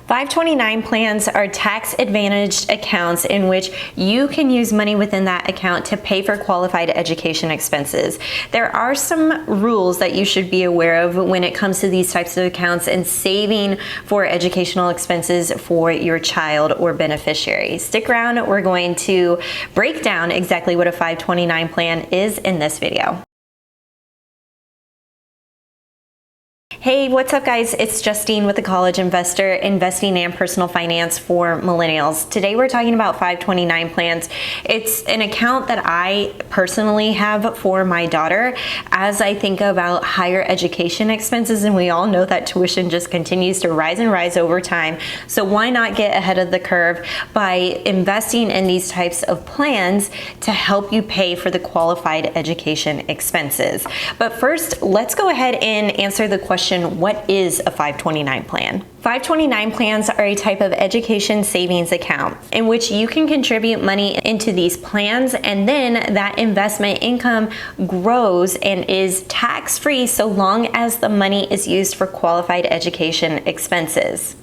529 plans are tax-advantaged accounts in which you can use money within that account to pay for qualified education expenses. There are some rules that you should be aware of when it comes to these types of accounts and saving for educational expenses for your child or beneficiary. Stick around, we're going to break down exactly what a 529 plan is in this video. Hey, what's up guys? It's Justine with The College Investor, investing and personal finance for millennials. Today we're talking about 529 plans. It's an account that I personally have for my daughter as I think about higher education expenses, and we all know that tuition just continues to rise and rise over time. So why not get ahead of the curve by investing in these types of plans to help you pay for the qualified education expenses? But first, let's go ahead and answer the question, what is a 529 plan? 529 plans are a type of education savings account in which you can contribute money into these plans, and then that investment income grows and is tax-free so long as the money is used for qualified education expenses.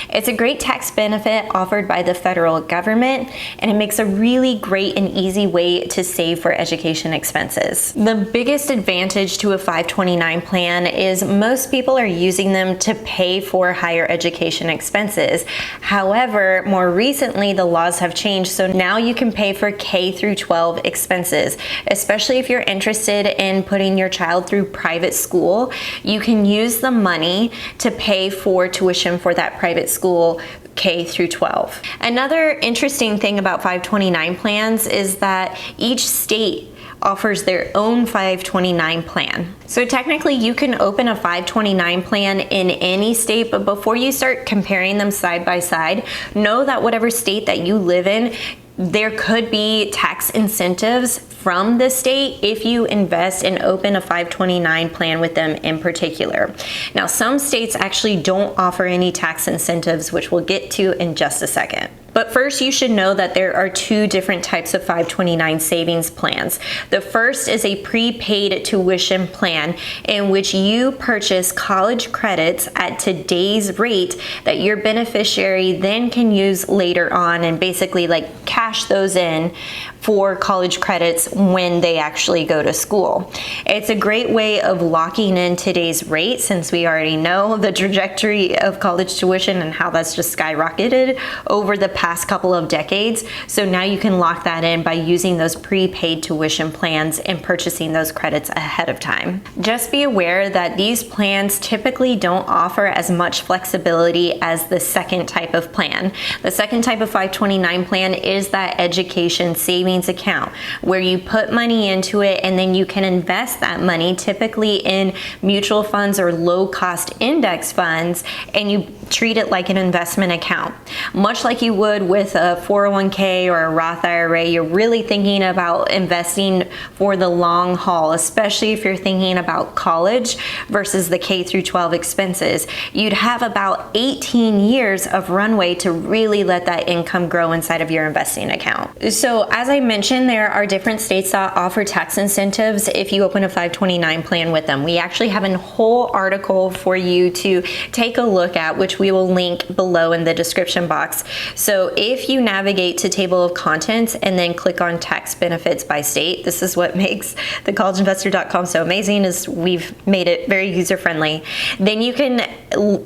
It's a great tax benefit offered by the federal government, and it makes a really great and easy way to save for education expenses. The biggest advantage to a 529 plan is most people are using them to pay for higher education expenses. However, more recently the laws have changed, so now you can pay for K through 12 expenses. Especially if you're interested in putting your child through private school, you can use the money to pay for tuition for that private school K through 12. Another interesting thing about 529 plans is that each state offers their own 529 plan. So technically you can open a 529 plan in any state, but before you start comparing them side by side, know that whatever state that you live in, there could be tax incentives from the state if you invest and open a 529 plan with them in particular. Now, some states actually don't offer any tax incentives, which we'll get to in just a second. But first, you should know that there are two different types of 529 savings plans. The first is a prepaid tuition plan in which you purchase college credits at today's rate that your beneficiary then can use later on and basically like cash those in for college credits when they actually go to school. It's a great way of locking in today's rate, since we already know the trajectory of college tuition and how that's just skyrocketed over the past couple of decades. So now you can lock that in by using those prepaid tuition plans and purchasing those credits ahead of time. Just be aware that these plans typically don't offer as much flexibility as the second type of plan. The second type of 529 plan is that education savings account where you put money into it and then you can invest that money typically in mutual funds or low cost index funds, and you treat it like an investment account. Much like you would with a 401k or a Roth IRA, you're really thinking about investing for the long haul, especially if you're thinking about college versus the K through 12 expenses. You'd have about 18 years of runway to really let that income grow inside of your investing account. So as I mentioned, there are different states that offer tax incentives if you open a 529 plan with them. We actually have a whole article for you to take a look at, which we will link below in the description box. So if you navigate to table of contents and then click on tax benefits by state, this is what makes thecollegeinvestor.com so amazing, is we've made it very user friendly. Then you can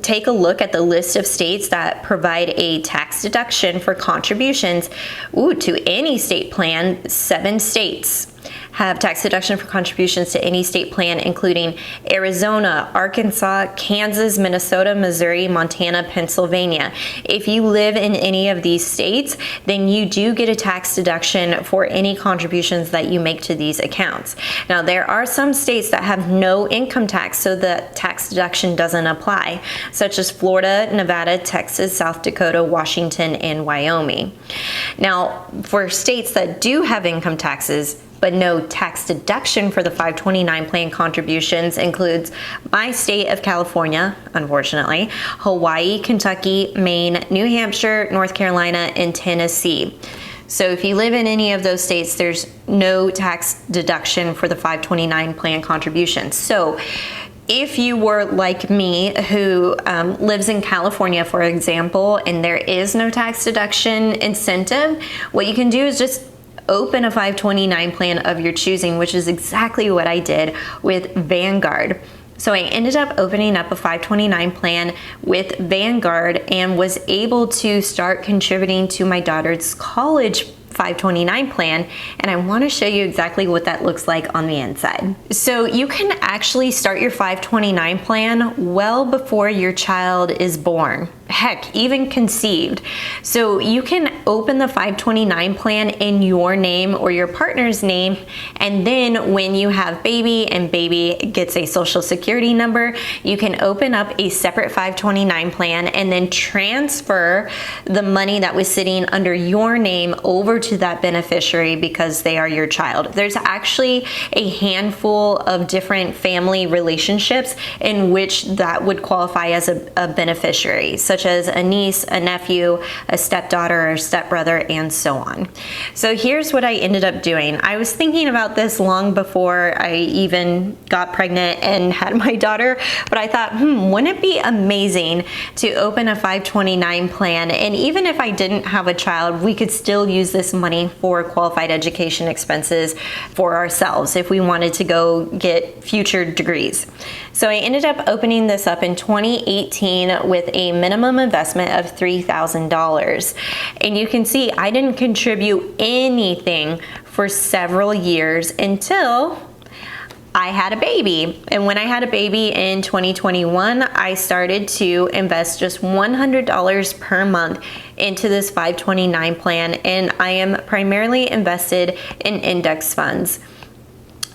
take a look at the list of states that provide a tax deduction for contributions to any state plan. 7 states have tax deduction for contributions to any state plan, including Arizona, Arkansas, Kansas, Minnesota, Missouri, Montana, Pennsylvania. If you live in any of these states, then you do get a tax deduction for any contributions that you make to these accounts. Now, there are some states that have no income tax, so the tax deduction doesn't apply, such as Florida, Nevada, Texas, South Dakota, Washington, and Wyoming. Now, for states that do have income taxes, but no tax deduction for the 529 plan contributions, includes my state of California, unfortunately, Hawaii, Kentucky, Maine, New Hampshire, North Carolina, and Tennessee. So if you live in any of those states, there's no tax deduction for the 529 plan contributions. So if you were like me, who lives in California, for example, and there is no tax deduction incentive, what you can do is just open a 529 plan of your choosing, which is exactly what I did with Vanguard. So I ended up opening up a 529 plan with Vanguard and was able to start contributing to my daughter's college 529 plan, and I want to show you exactly what that looks like on the inside. So you can actually start your 529 plan well before your child is born. Heck, even conceived. So you can open the 529 plan in your name or your partner's name, and then when you have baby and baby gets a social security number, you can open up a separate 529 plan and then transfer the money that was sitting under your name over to that beneficiary because they are your child. There's actually a handful of different family relationships in which that would qualify as a beneficiary, such as a niece, a nephew, a stepdaughter, or stepbrother, and so on. So here's what I ended up doing. I was thinking about this long before I even got pregnant and had my daughter, but I thought, wouldn't it be amazing to open a 529 plan, and even if I didn't have a child, we could still use this money for qualified education expenses for ourselves if we wanted to go get future degrees. So I ended up opening this up in 2018 with a minimum investment of $3,000. And you can see I didn't contribute anything for several years until I had a baby. And when I had a baby in 2021, I started to invest just $100 per month into this 529 plan, and I am primarily invested in index funds.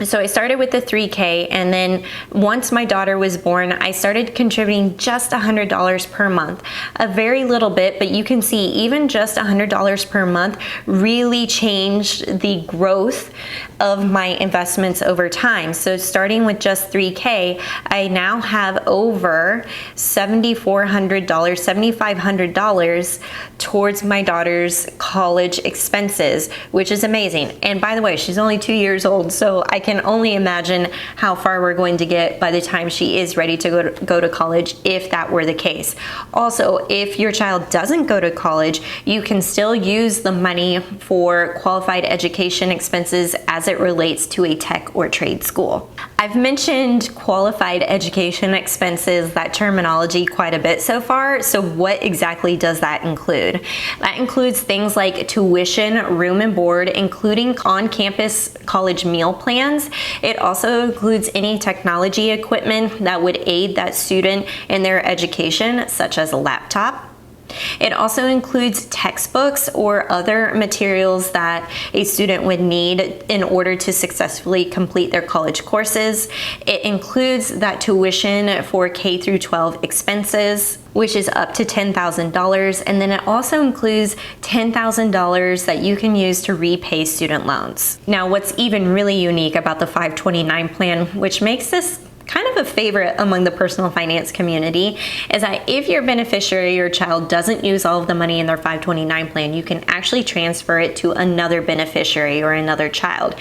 So I started with the 3K, and then once my daughter was born, I started contributing just $100 per month. A very little bit, but you can see even just $100 per month really changed the growth of my investments over time. So starting with just 3K, I now have over $7,400, $7,500 towards my daughter's college expenses, which is amazing. And by the way, she's only 2 years old, so I can only imagine how far we're going to get by the time she is ready to go to college, if that were the case. Also, if your child doesn't go to college, you can still use the money for qualified education expenses as it relates to a tech or trade school. I've mentioned qualified education expenses, that terminology, quite a bit so far. So what exactly does that include? That includes things like tuition, room and board, including on-campus college meal plans. It also includes any technology equipment that would aid that student in their education, such as a laptop. It also includes textbooks or other materials that a student would need in order to successfully complete their college courses. It includes that tuition for K through 12 expenses, which is up to $10,000. And then it also includes $10,000 that you can use to repay student loans. Now, what's even really unique about the 529 plan, which makes this kind of a favorite among the personal finance community, is that if your beneficiary or child doesn't use all of the money in their 529 plan, you can actually transfer it to another beneficiary or another child.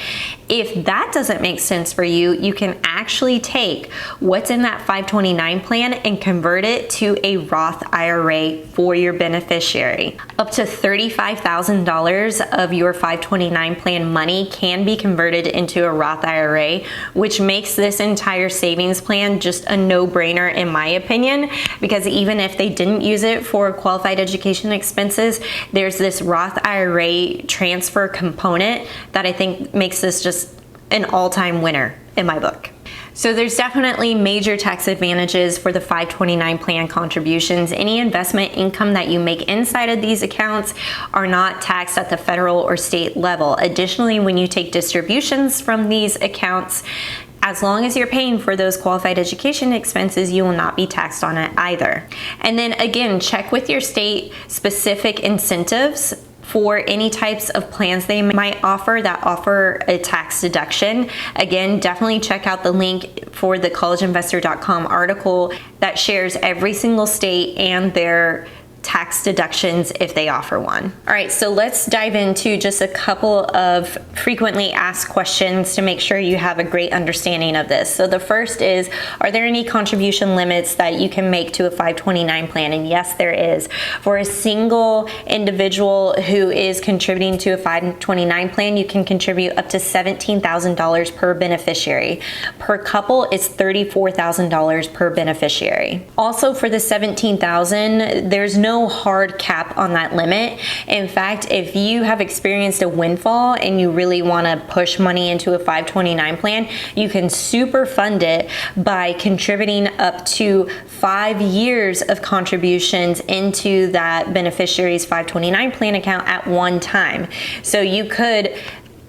If that doesn't make sense for you, you can actually take what's in that 529 plan and convert it to a Roth IRA for your beneficiary. Up to $35,000 of your 529 plan money can be converted into a Roth IRA, which makes this entire savings plan just a no-brainer in my opinion, because even if they didn't use it for qualified education expenses, there's this Roth IRA transfer component that I think makes this just an all-time winner in my book. So there's definitely major tax advantages for the 529 plan contributions. Any investment income that you make inside of these accounts are not taxed at the federal or state level. Additionally, when you take distributions from these accounts, as long as you're paying for those qualified education expenses, you will not be taxed on it either. And then again, check with your state specific incentives for any types of plans they might offer that offer a tax deduction. Again, definitely check out the link for the collegeinvestor.com article that shares every single state and their tax deductions if they offer one. All right, so let's dive into just a couple of frequently asked questions to make sure you have a great understanding of this. So the first is, are there any contribution limits that you can make to a 529 plan? And yes, there is. For a single individual who is contributing to a 529 plan, you can contribute up to $17,000 per beneficiary. Per couple, it's $34,000 per beneficiary. Also, for the $17,000, there's no hard cap on that limit. In fact, if you have experienced a windfall and you really want to push money into a 529 plan, you can super fund it by contributing up to 5 years of contributions into that beneficiary's 529 plan account at one time. So you could,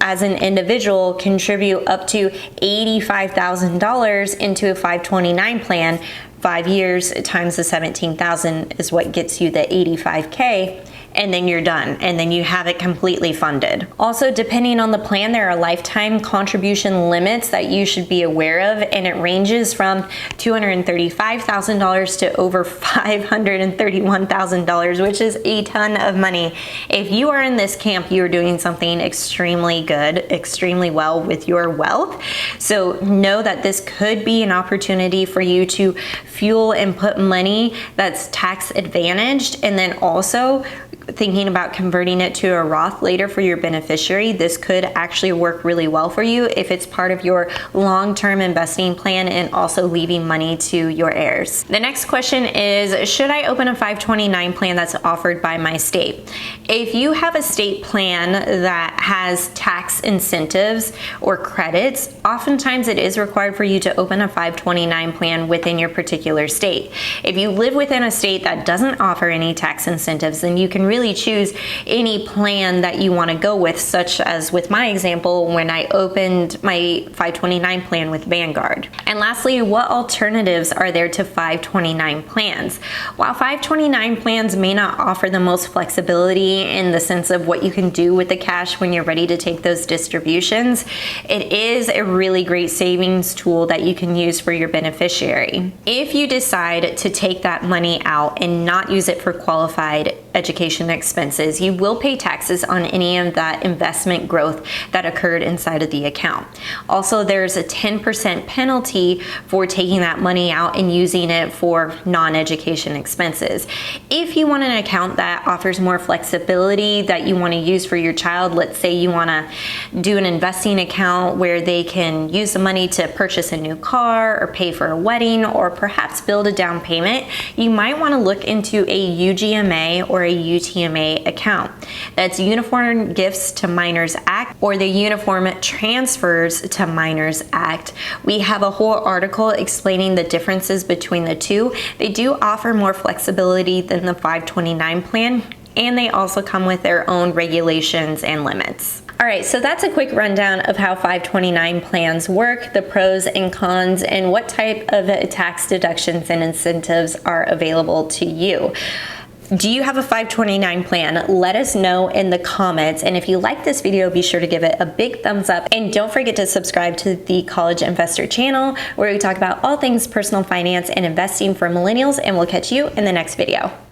as an individual, contribute up to $85,000 into a 529 plan. 5 years times the 17,000 is what gets you the 85K, and then you're done, and then you have it completely funded. Also, depending on the plan, there are lifetime contribution limits that you should be aware of, and it ranges from $235,000 to over $531,000, which is a ton of money. If you are in this camp, you are doing something extremely good, extremely well with your wealth. So know that this could be an opportunity for you to fuel and put money that's tax advantaged, and then also thinking about converting it to a Roth later for your beneficiary. This could actually work really well for you if it's part of your long-term investing plan and also leaving money to your heirs. The next question is, should I open a 529 plan that's offered by my state? If you have a state plan that has tax incentives or credits, oftentimes it is required for you to open a 529 plan within your particular state. If you live within a state that doesn't offer any tax incentives, then you can really choose any plan that you want to go with, such as with my example when I opened my 529 plan with Vanguard. And lastly, what alternatives are there to 529 plans? While 529 plans may not offer the most flexibility in the sense of what you can do with the cash when you're ready to take those distributions, it is a really great savings tool that you can use for your beneficiary. If you decide to take that money out and not use it for qualified education expenses, you will pay taxes on any of that investment growth that occurred inside of the account. Also, there's a 10% penalty for taking that money out and using it for non-education expenses. If you want an account that offers more flexibility that you want to use for your child, let's say you want to do an investing account where they can use the money to purchase a new car or pay for a wedding or perhaps build a down payment, you might want to look into a UGMA or a UTMA account. That's Uniform Gifts to Minors Act, or the Uniform Transfers to Minors Act. We have a whole article explaining the differences between the two. They do offer more flexibility than the 529 plan, and they also come with their own regulations and limits. All right, so that's a quick rundown of how 529 plans work, the pros and cons, and what type of tax deductions and incentives are available to you. Do you have a 529 plan? Let us know in the comments. And if you like this video, be sure to give it a big thumbs up. And don't forget to subscribe to the College Investor channel, where we talk about all things personal finance and investing for millennials. And we'll catch you in the next video.